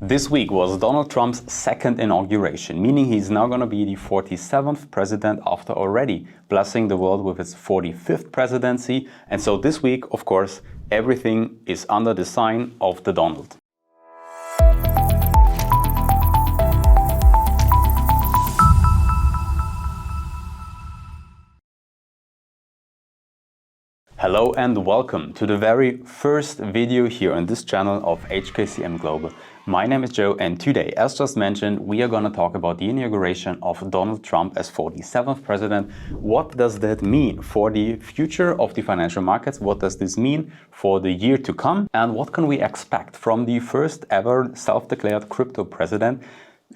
This week was Donald Trump's second inauguration, meaning he's now going to be the 47th president after already blessing the world with his 45th presidency. And so this week, of course, everything is under the sign of the Donald. Hello and welcome to the very first video here on this channel of HKCM Global. My name is Joe, and today, as just mentioned, we are going to talk about the inauguration of Donald Trump as 47th president. What does that mean for the future of the financial markets? What does this mean for the year to come? And what can we expect from the first ever self-declared crypto president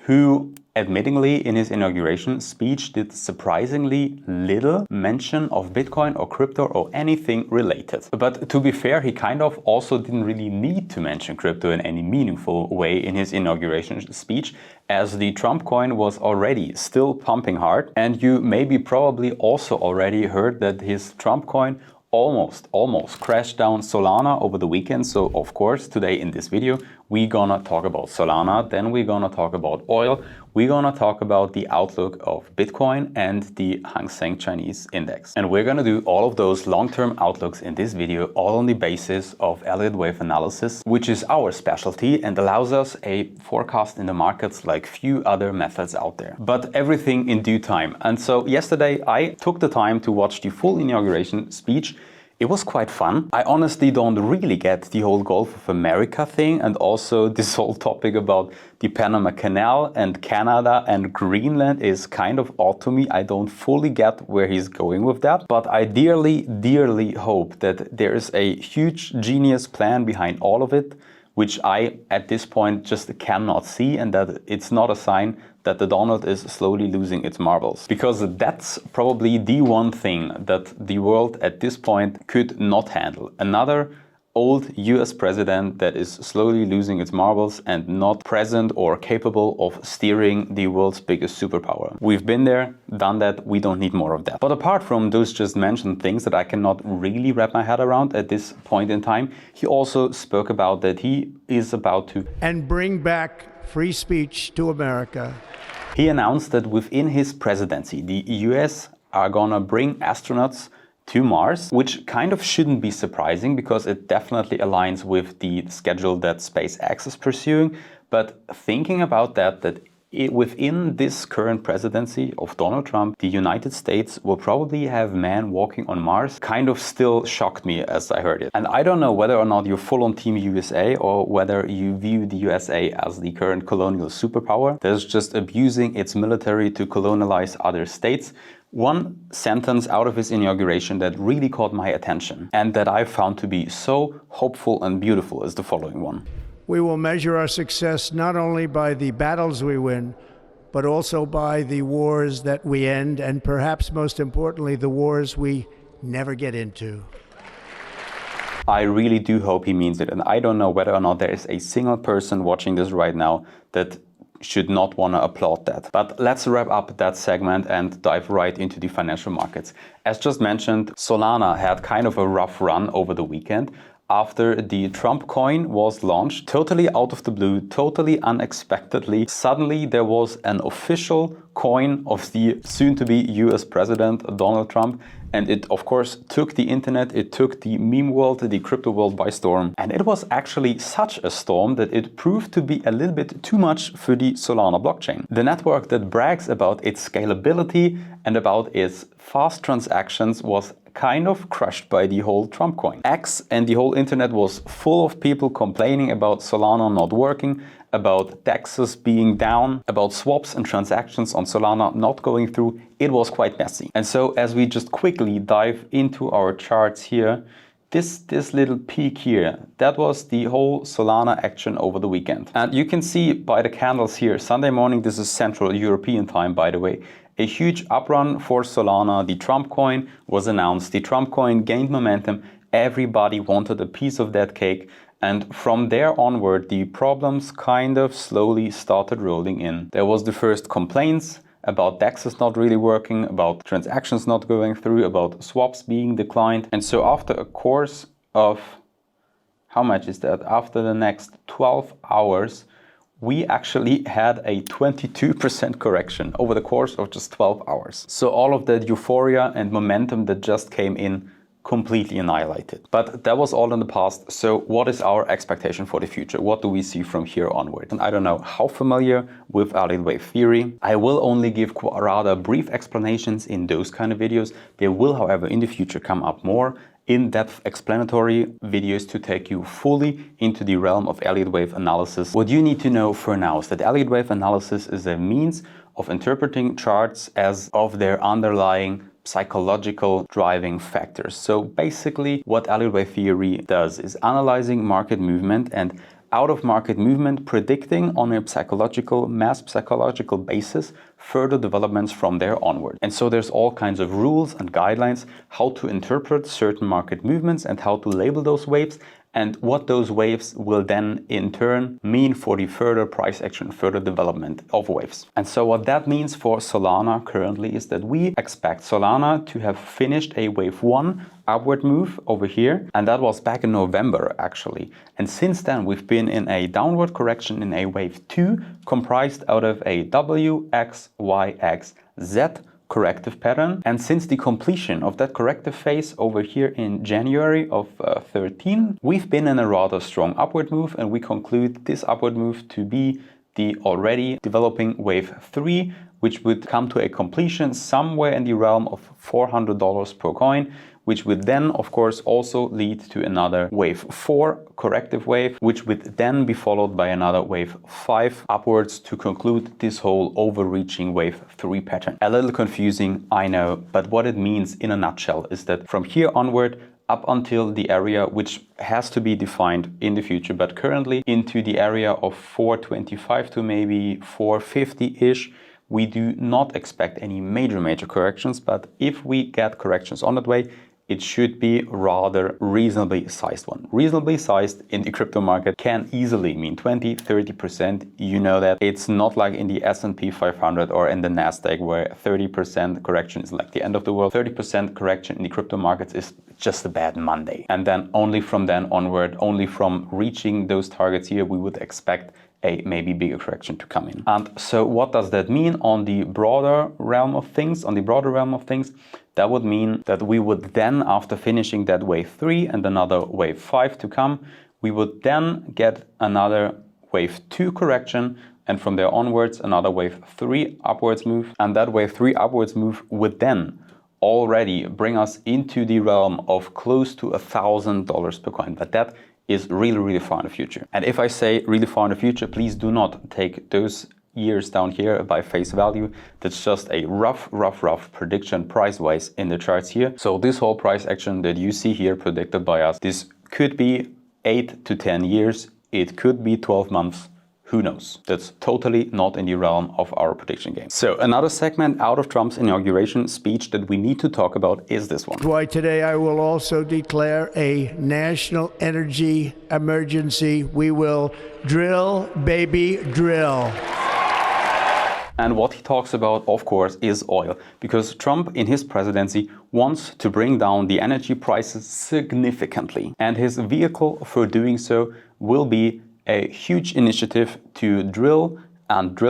who, admittingly, in his inauguration speech did surprisingly little mention of Bitcoin or crypto or anything related. But to be fair, he kind of also didn't really need to mention crypto in any meaningful way in his inauguration speech, as the Trump coin was already still pumping hard. And you maybe probably also already heard that his Trump coin almost crashed down Solana over the weekend. So of course, today in this video, we're gonna talk about Solana, then we're gonna talk about oil, we're gonna talk about the outlook of Bitcoin and the Hang Seng Chinese index. And we're gonna do all of those long-term outlooks in this video, all on the basis of Elliott wave analysis, which is our specialty and allows us a forecast in the markets like few other methods out there. But everything in due time. And so yesterday I took the time to watch the full inauguration speech. It was quite fun. I honestly don't really get the whole Gulf of America thing, and also this whole topic about the Panama Canal and Canada and Greenland is kind of odd to me. I don't fully get where he's going with that, but I dearly hope that there is a huge genius plan behind all of it, which I at this point just cannot see, and that it's not a sign that the Donald is slowly losing its marbles. Because that's probably the one thing that the world at this point could not handle. Another old US president that is slowly losing its marbles and not present or capable of steering the world's biggest superpower. We've been there, done that, we don't need more of that. But apart from those just mentioned things that I cannot really wrap my head around at this point in time, he also spoke about that he is about to and bring back free speech to America. He announced that within his presidency, the US are gonna bring astronauts to Mars, which kind of shouldn't be surprising because it definitely aligns with the schedule that SpaceX is pursuing. But thinking about that within this current presidency of Donald Trump, the United States will probably have men walking on Mars kind of still shocked me as I heard it. And I don't know whether or not you're full on Team USA or whether you view the USA as the current colonial superpower that is just abusing its military to colonialize other states. One sentence out of his inauguration that really caught my attention and that I found to be so hopeful and beautiful is the following one. We will measure our success not only by the battles we win, but also by the wars that we end, and perhaps most importantly, the wars we never get into. I really do hope he means it, and I don't know whether or not there is a single person watching this right now that should not want to applaud that. But let's wrap up that segment and dive right into the financial markets. As just mentioned, Solana had kind of a rough run over the weekend after the Trump coin was launched, totally out of the blue, totally unexpectedly. Suddenly there was an official coin of the soon-to-be US president, Donald Trump, and it of course took the internet, it took the meme world, the crypto world by storm. And it was actually such a storm that it proved to be a little bit too much for the Solana blockchain. The network that brags about its scalability and about its fast transactions was kind of crushed by the whole Trump coin. X and the whole internet was full of people complaining about Solana not working, about taxes being down, about swaps and transactions on Solana not going through. It was quite messy. And so as we just quickly dive into our charts here, this little peak here, that was the whole Solana action over the weekend. And you can see by the candles here, Sunday morning, this is Central European time, by the way, a huge uprun for Solana. The Trump coin was announced. The Trump coin gained momentum. Everybody wanted a piece of that cake. And from there onward, the problems kind of slowly started rolling in. There was the first complaints about DEXs not really working, about transactions not going through, about swaps being declined. And so after a course of, how much is that? After the next 12 hours, we actually had a 22% correction over the course of just 12 hours. So all of that euphoria and momentum that just came in completely annihilated. But that was all in the past. So what is our expectation for the future? What do we see from here onward? And I don't know how familiar with Elliott wave theory. I will only give rather brief explanations in those kind of videos. There will, however, in the future come up more in-depth explanatory videos to take you fully into the realm of Elliott wave analysis. What you need to know for now is that Elliott wave analysis is a means of interpreting charts as of their underlying psychological driving factors. So basically what Elliott wave theory does is analyzing market movement and out of market movement predicting on a mass psychological basis further developments from there onward. And so there's all kinds of rules and guidelines how to interpret certain market movements and how to label those waves and what those waves will then in turn mean for the further price action, further development of waves. And so what that means for Solana currently is that we expect Solana to have finished a wave 1 upward move over here, and that was back in November actually. And since then we've been in a downward correction in a wave 2 comprised out of a W, X, Y, X, Z corrective pattern. And since the completion of that corrective phase over here in January of 13, we've been in a rather strong upward move, and we conclude this upward move to be the already developing wave 3, which would come to a completion somewhere in the realm of $400 per coin, which would then of course also lead to another wave 4 corrective wave, which would then be followed by another wave 5 upwards to conclude this whole overreaching wave 3 pattern. A little confusing, I know, but what it means in a nutshell is that from here onward up until the area which has to be defined in the future, but currently into the area of 425 to maybe 450-ish, we do not expect any major corrections, but if we get corrections on that way, it should be rather reasonably sized one. Reasonably sized in the crypto market can easily mean 20-30%. You know that. It's not like in the S&P 500 or in the Nasdaq where 30% correction is like the end of the world. 30% correction in the crypto markets is just a bad Monday. And then only from then onward, only from reaching those targets here, we would expect a maybe bigger correction to come in. And so what does that mean on the broader realm of things? That would mean that we would then, after finishing that wave 3 and another wave 5 to come, we would then get another wave 2 correction, and from there onwards another wave 3 upwards move. And that wave 3 upwards move would then already bring us into the realm of close to $1,000 per coin. But that is really far in the future. And if I say really far in the future, please do not take those years down here by face value. That's just a rough prediction price-wise in the charts here. So this whole price action that you see here predicted by us, this could be 8 to 10 years. It could be 12 months. Who knows? That's totally not in the realm of our prediction game. So another segment out of Trump's inauguration speech that we need to talk about is this one. Why today I will also declare a national energy emergency. We will drill, baby, drill. And what he talks about, of course, is oil, because Trump in his presidency wants to bring down the energy prices significantly. And his vehicle for doing so will be a huge initiative to drill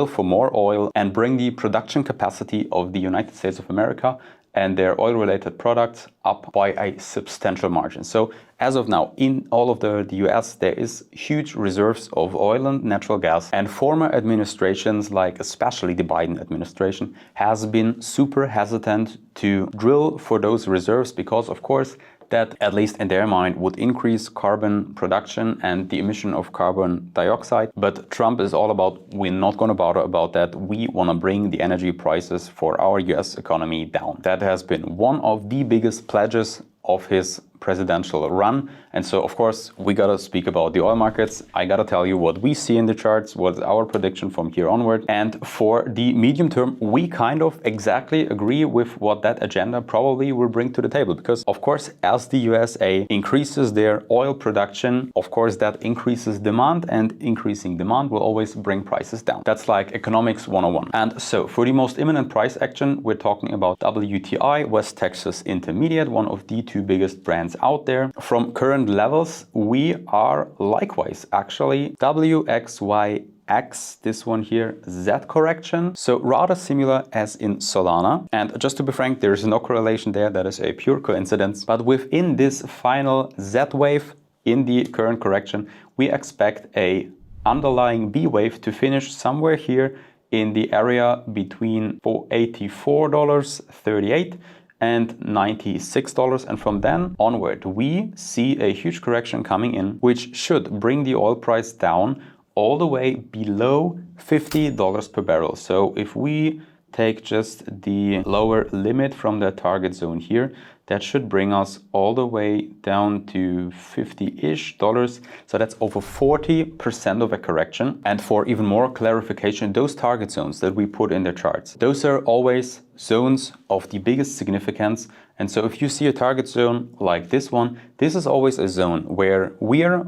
for more oil and bring the production capacity of the United States of America and their oil-related products up by a substantial margin. So as of now, in all of the US, there is huge reserves of oil and natural gas, and former administrations, like especially the Biden administration, has been super hesitant to drill for those reserves because, of course, that, at least in their mind, would increase carbon production and the emission of carbon dioxide. But Trump is all about, we're not going to bother about that. We want to bring the energy prices for our US economy down. That has been one of the biggest pledges of his presidential run. And so, of course, we got to speak about the oil markets. I got to tell you what we see in the charts, what's our prediction from here onward. And for the medium term, we kind of exactly agree with what that agenda probably will bring to the table. Because, of course, as the USA increases their oil production, of course, that increases demand, and increasing demand will always bring prices down. That's like economics 101. And so for the most imminent price action, we're talking about WTI, West Texas Intermediate, one of the two biggest brands out there. From current levels, we are likewise actually WXYZ X, this one here, Z correction. So rather similar as in Solana. And just to be frank, there is no correlation there. That is a pure coincidence. But within this final Z wave in the current correction, we expect a underlying B wave to finish somewhere here in the area between $84.38 and $96, and from then onward we see a huge correction coming in, which should bring the oil price down all the way below $50 per barrel. So if we take just the lower limit from the target zone here, that should bring us all the way down to $50-ish. So that's over 40% of a correction. And for even more clarification, those target zones that we put in the charts, those are always zones of the biggest significance. And so if you see a target zone like this one, this is always a zone where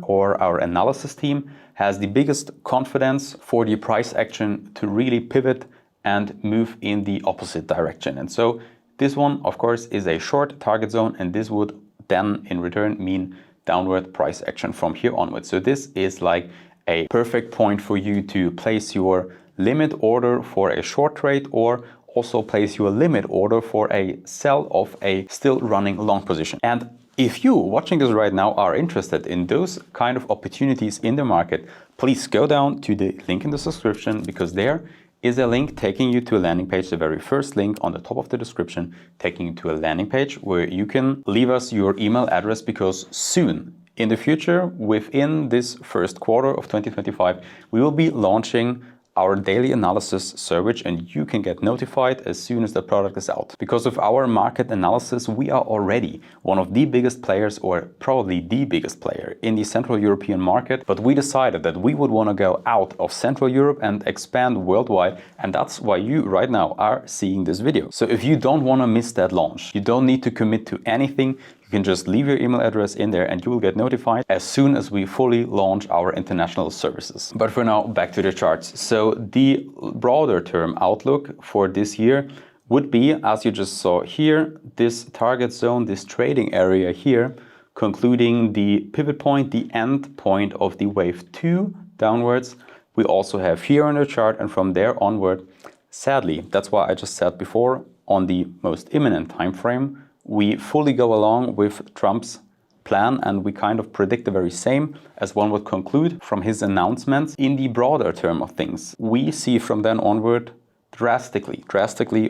our analysis team has the biggest confidence for the price action to really pivot and move in the opposite direction. And so this one, of course, is a short target zone, and this would then in return mean downward price action from here onwards. So this is like a perfect point for you to place your limit order for a short trade, or also place your limit order for a sell of a still running long position. And if you watching this right now are interested in those kind of opportunities in the market, please go down to the link in the description, because there is a link taking you to a landing page, the very first link on the top of the description, taking you to a landing page where you can leave us your email address, because soon in the future, within this first quarter of 2025, we will be launching our daily analysis service, and you can get notified as soon as the product is out. Because of our market analysis, we are already one of the biggest players, or probably the biggest player in the Central European market. But we decided that we would want to go out of Central Europe and expand worldwide. And that's why you right now are seeing this video. So if you don't want to miss that launch, you don't need to commit to anything. You can just leave your email address in there and you will get notified as soon as we fully launch our international services. But for now, back to the charts. So the broader term outlook for this year would be, as you just saw here, this target zone, this trading area here, concluding the pivot point, the end point of the wave 2 downwards. We also have here on the chart, and from there onward, sadly, that's why I just said before, on the most imminent time frame, we fully go along with Trump's plan, and we kind of predict the very same as one would conclude from his announcements. In the broader term of things, we see from then onward drastically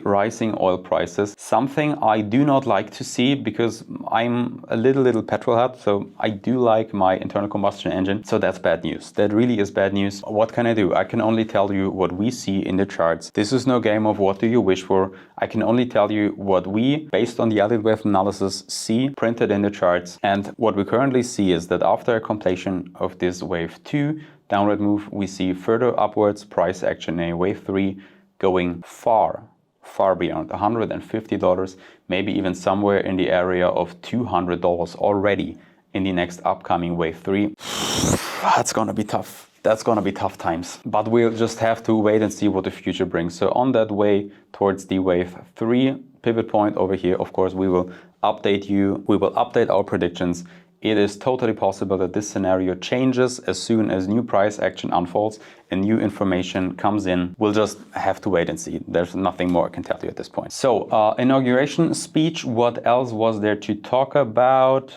rising oil prices, something I do not like to see, because I'm a little petrol head, so I do like my internal combustion engine. So that's bad news. That really is bad news. What can I do? I can only tell you what we see in the charts. This is no game of what do you wish for. I can only tell you what we, based on the Elliott wave analysis, see printed in the charts. And what we currently see is that after a completion of this wave 2 downward move, we see further upwards price action in wave 3, going far beyond $150, maybe even somewhere in the area of $200 already in the next upcoming wave 3. That's gonna be tough. That's gonna be tough times. But we'll just have to wait and see what the future brings. So on that way towards the wave 3 pivot point over here, of course, we will update you. We will update our predictions. It is totally possible that this scenario changes as soon as new price action unfolds and new information comes in. We'll just have to wait and see. There's nothing more I can tell you at this point. So, inauguration speech, what else was there to talk about?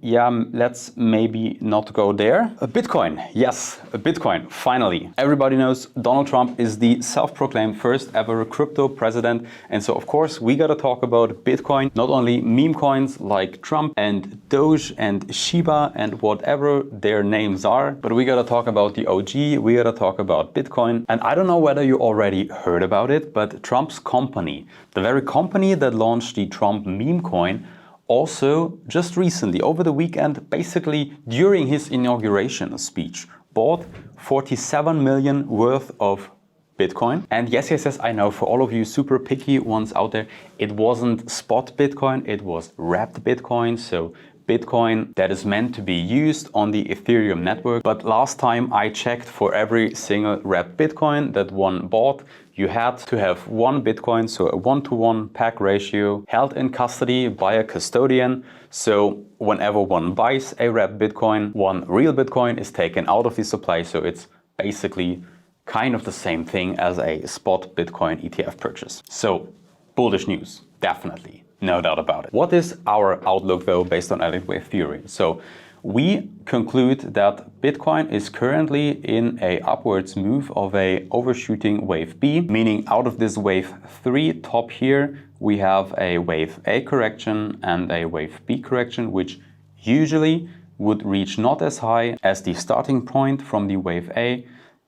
Yeah, let's maybe not go there. Bitcoin, yes, Bitcoin, finally. Everybody knows Donald Trump is the self-proclaimed first ever crypto president. And so, of course, we gotta talk about Bitcoin, not only meme coins like Trump and Doge and Shiba and whatever their names are, but we gotta talk about the OG, we gotta talk about Bitcoin. And I don't know whether you already heard about it, but Trump's company, the very company that launched the Trump meme coin, also just recently, over the weekend, basically during his inauguration speech, bought 47 million worth of Bitcoin. And yes, I know, for all of you super picky ones out there, it wasn't spot Bitcoin, it was wrapped Bitcoin. So Bitcoin that is meant to be used on the Ethereum network. But last time I checked, for every single wrapped Bitcoin that one bought, you had to have one Bitcoin, so a 1-to-1 pack ratio, held in custody by a custodian. So whenever one buys a wrapped Bitcoin, one real Bitcoin is taken out of the supply. So it's basically kind of the same thing as a spot Bitcoin ETF purchase. So bullish news, definitely, no doubt about it. What is our outlook though based on Elliott wave theory? So we conclude that Bitcoin is currently in a upwards move of a overshooting wave B, meaning out of this wave 3 top here, we have a wave A correction and a wave B correction, which usually would reach not as high as the starting point from the wave A,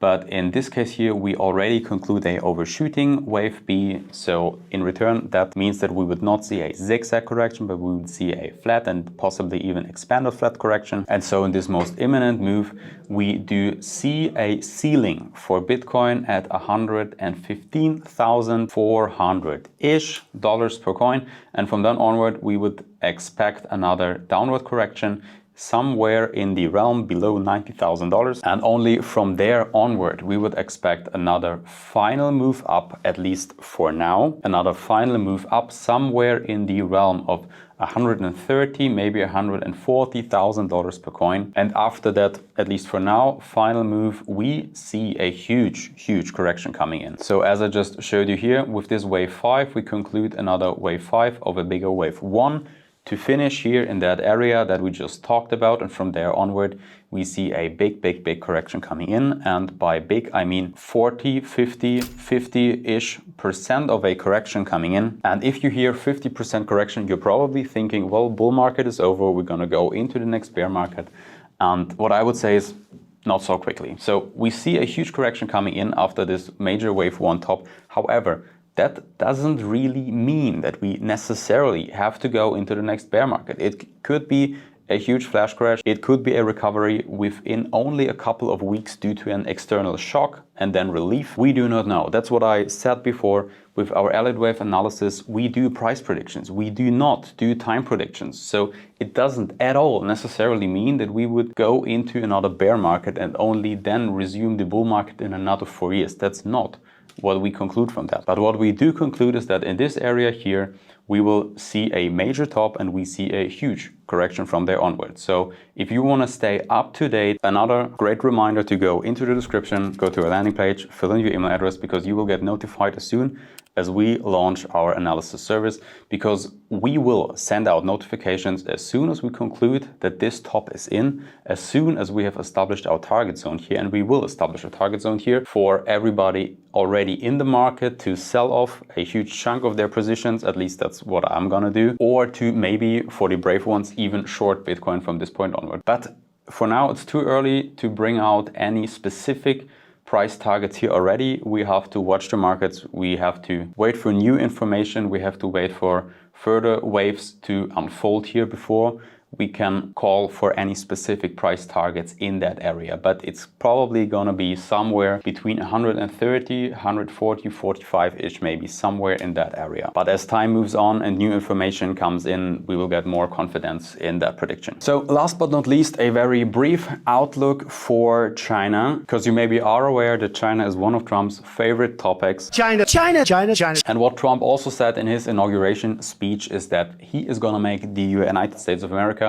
but in this case here, we already conclude a overshooting wave B. So in return, that means that we would not see a zigzag correction, but we would see a flat and possibly even expanded flat correction. And so in this most imminent move, we do see a ceiling for Bitcoin at $115,400-ish per coin. And from then onward, we would expect another downward correction somewhere in the realm below $90,000, and only from there onward we would expect another final move up, at least for now, another final move up somewhere in the realm of $130,000, maybe $140,000 per coin. And after that, at least for now, final move, we see a huge correction coming in. So as I just showed you here, with this wave 5, we conclude another wave 5 of a bigger wave 1 to finish here in that area that we just talked about. And from there onward, we see a big correction coming in. And by big, I mean 40, 50-ish% of a correction coming in. And if you hear 50% correction, you're probably thinking, well, bull market is over. We're going to go into the next bear market. And what I would say is not so quickly. So we see a huge correction coming in after this major wave 1 top. However, that doesn't really mean that we necessarily have to go into the next bear market. It could be a huge flash crash. It could be a recovery within only a couple of weeks due to an external shock and then relief. We do not know. That's what I said before. With our Elliott wave analysis, we do price predictions. We do not do time predictions. So it doesn't at all necessarily mean that we would go into another bear market and only then resume the bull market in another 4 years. That's not what we conclude from that. But what we do conclude is that in this area here, we will see a major top and we see a huge correction from there onwards. So if you want to stay up to date, another great reminder to go into the description, go to our landing page, fill in your email address, because you will get notified as soon as we launch our analysis service, because we will send out notifications as soon as we conclude that this top is in, as soon as we have established our target zone here. And we will establish a target zone here for everybody already in the market to sell off a huge chunk of their positions. At least that's what I'm gonna do, or to maybe, for the brave ones, even short Bitcoin from this point onward. But for now, it's too early to bring out any specific price targets here already. We have to watch the markets. We have to wait for new information. We have to wait for further waves to unfold here before we can call for any specific price targets in that area. But it's probably gonna be somewhere between 130, 140, 45-ish, maybe somewhere in that area. But as time moves on and new information comes in, we will get more confidence in that prediction. So last but not least, a very brief outlook for China, because you maybe are aware that China is one of Trump's favorite topics. China. And what Trump also said in his inauguration speech is that he is gonna make the United States of America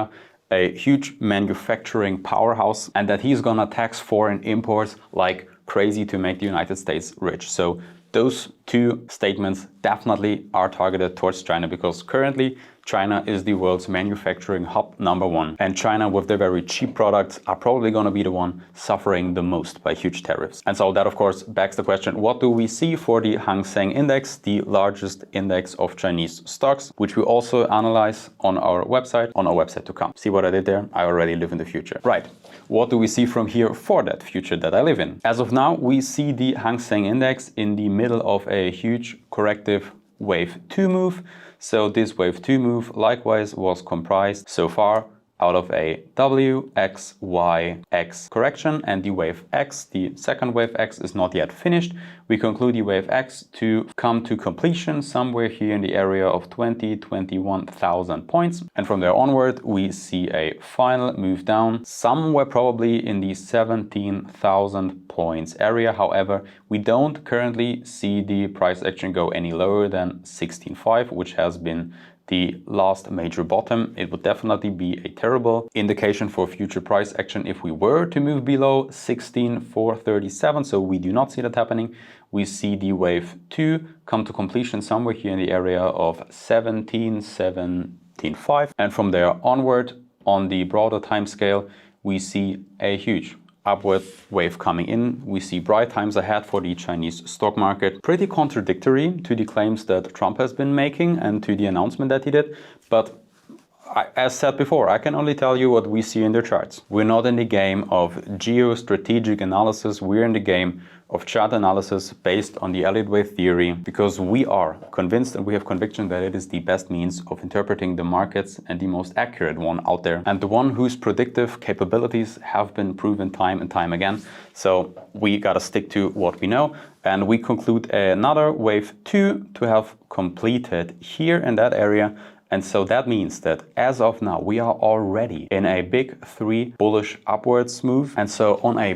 a huge manufacturing powerhouse, and that he's gonna tax foreign imports like crazy to make the United States rich. So those two statements definitely are targeted towards China, because currently China is the world's manufacturing hub #1. And China, with their very cheap products, are probably going to be the one suffering the most by huge tariffs. And so that, of course, begs the question, what do we see for the Hang Seng index, the largest index of Chinese stocks, which we also analyze on our website to come. See what I did there? I already live in the future. Right. What do we see from here for that future that I live in? As of now, we see the Hang Seng index in the middle of a huge corrective wave 2 move. So this wave 2 move likewise was comprised so far out of a W, X, Y, X correction, and the wave X, the second wave X, is not yet finished. We conclude the wave X to come to completion somewhere here in the area of 21,000 points. And from there onward, we see a final move down somewhere probably in the 17,000 points area. However, we don't currently see the price action go any lower than 16.5, which has been the last major bottom. It would definitely be a terrible indication for future price action if we were to move below 16,437. So we do not see that happening. We see the wave 2 come to completion somewhere here in the area of 17,5. And from there onward, on the broader time scale, we see a huge upward wave coming in. We see bright times ahead for the Chinese stock market. Pretty contradictory to the claims that Trump has been making and to the announcement that he did. But as said before, I can only tell you what we see in the charts. We're not in the game of geostrategic analysis. We're in the game of chart analysis based on the Elliott wave theory, because we are convinced and we have conviction that it is the best means of interpreting the markets and the most accurate one out there, and the one whose predictive capabilities have been proven time and time again. So we gotta stick to what we know, and we conclude another wave 2 to have completed here in that area. And so that means that as of now, we are already in a big 3 bullish upwards move. And so on a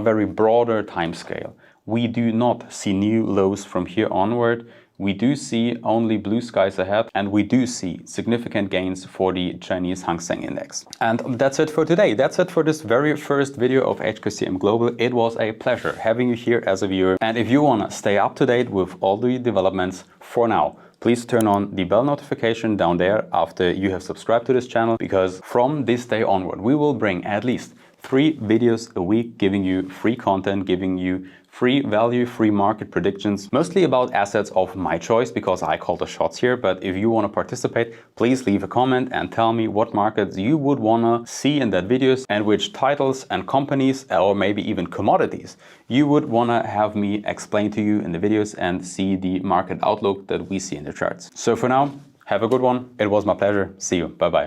very broader time scale, we do not see new lows from here onward. We do see only blue skies ahead, and we do see significant gains for the Chinese Hang Seng index. And that's it for today. That's it for this very first video of HKCM Global. It was a pleasure having you here as a viewer. And if you want to stay up to date with all the developments for now, please turn on the bell notification down there after you have subscribed to this channel, because from this day onward, we will bring at least 3 videos a week, giving you free content, giving you free value, free market predictions, mostly about assets of my choice, because I call the shots here. But if you want to participate, please leave a comment and tell me what markets you would want to see in that videos, and which titles and companies, or maybe even commodities, you would want to have me explain to you in the videos and see the market outlook that we see in the charts. So for now, have a good one. It was my pleasure. See you. Bye-bye.